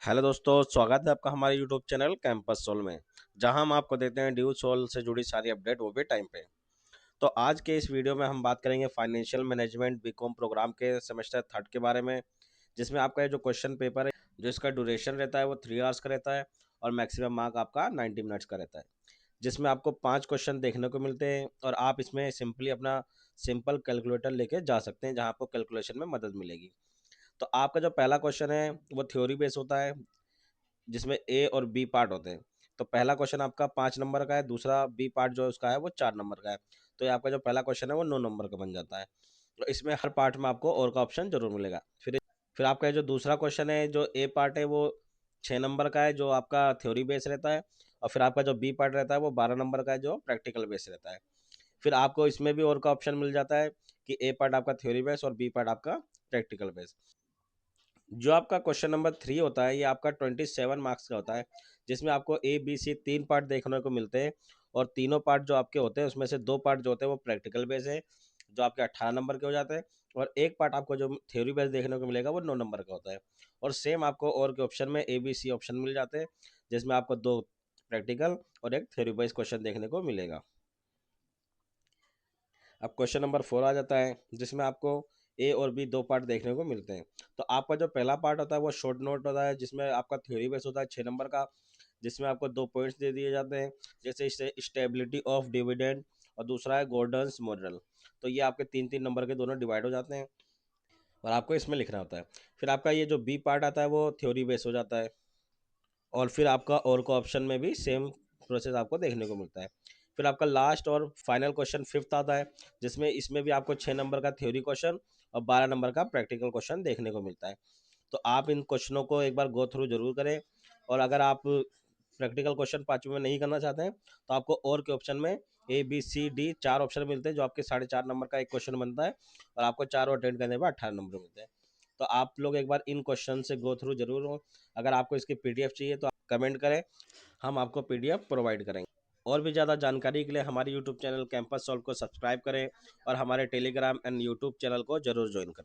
Hello दोस्तों, स्वागत है आपका हमारे यूट्यूब चैनल कैंपस सोल में, जहां हम आपको देते हैं ड्यू सोल से जुड़ी सारी अपडेट, वो भी टाइम पे। तो आज के इस वीडियो में हम बात करेंगे फाइनेंशियल मैनेजमेंट बीकॉम प्रोग्राम के सेमेस्टर थर्ड के बारे में, जिसमें आपका ये जो क्वेश्चन पेपर है, जो इसका ड्यूरेशन रहता है वो 3 आवर्स का रहता है और मैक्सिमम मार्क आपका 90 मिनट्स का रहता है, जिसमें आपको 5 क्वेश्चन देखने को मिलते हैं और आप इसमें सिंपली अपना सिंपल कैलकुलेटर लेके जा सकते हैं, जहाँ आपको कैलकुलेशन में मदद मिलेगी। तो आपका जो पहला क्वेश्चन है वो थ्योरी बेस होता है, जिसमें ए और बी पार्ट होते हैं। तो पहला क्वेश्चन आपका 5 नंबर का है, दूसरा बी पार्ट जो उसका है वो 4 नंबर का है। तो ये आपका जो पहला क्वेश्चन है वो 9 नंबर का बन जाता है। तो इसमें हर पार्ट में आपको और का ऑप्शन जरूर मिलेगा। फिर आपका जो दूसरा क्वेश्चन है, जो ए पार्ट है वो 6 नंबर का है, जो आपका थ्योरी बेस रहता है। और फिर आपका जो बी पार्ट रहता है वो 12 नंबर का है, जो प्रैक्टिकल बेस रहता है। फिर आपको इसमें भी और का ऑप्शन मिल जाता है कि ए पार्ट आपका थ्योरी बेस और बी पार्ट आपका प्रैक्टिकल बेस। जो आपका क्वेश्चन नंबर 3 होता है, ये आपका 27 मार्क्स का होता है, जिसमें आपको ए बी सी 3 पार्ट देखने को मिलते हैं। और तीनों पार्ट जो आपके होते हैं उसमें से 2 पार्ट जो होते हैं वो प्रैक्टिकल बेस है, जो आपके 18 नंबर के हो जाते हैं। और एक पार्ट आपको जो थ्योरी बेस देखने को मिलेगा वो 9 नंबर का होता है। और सेम आपको और के ऑप्शन में ए बी सी ऑप्शन मिल जाते हैं, जिसमें आपको 2 प्रैक्टिकल और एक थ्योरी बेस क्वेश्चन देखने को मिलेगा। अब क्वेश्चन नंबर 4 आ जाता है, जिसमें आपको ए और बी 2 पार्ट देखने को मिलते हैं। तो आपका जो पहला पार्ट होता है वो शॉर्ट नोट होता है, जिसमें आपका थ्योरी बेस होता है 6 नंबर का, जिसमें आपको 2 पॉइंट्स दे दिए जाते हैं, जैसे स्टेबिलिटी ऑफ डिविडेंड और दूसरा है गॉर्डन्स मॉडल। तो ये आपके 3-3 नंबर के दोनों डिवाइड हो जाते हैं और आपको इसमें लिखना होता है। फिर आपका ये जो बी पार्ट आता है वो थ्योरी बेस हो जाता है। और फिर आपका और को ऑप्शन में भी सेम प्रोसेस आपको देखने को मिलता है। फिर आपका लास्ट और फाइनल क्वेश्चन फिफ्थ आता है, जिसमें इसमें भी आपको 6 नंबर का थ्योरी क्वेश्चन और 12 नंबर का प्रैक्टिकल क्वेश्चन देखने को मिलता है। तो आप इन क्वेश्चनों को एक बार गो थ्रू जरूर करें। और अगर आप प्रैक्टिकल क्वेश्चन 5वें में नहीं करना चाहते हैं, तो आपको और के ऑप्शन में A B C D 4 option मिलते हैं, जो आपके 4.5 नंबर का एक क्वेश्चन बनता है और आपको चारों अटेंड करने में 18 नंबर मिलते हैं। तो आप लोग एक बार इन क्वेश्चन से गो थ्रू जरूर हो। अगर आपको इसकी पीडीएफ चाहिए तो आप कमेंट करें, हम आपको पीडीएफ प्रोवाइड करेंगे। और भी ज़्यादा जानकारी के लिए हमारे यूट्यूब चैनल कैंपस सॉल्व को सब्सक्राइब करें और हमारे टेलीग्राम एंड यूट्यूब चैनल को जरूर ज्वाइन करें।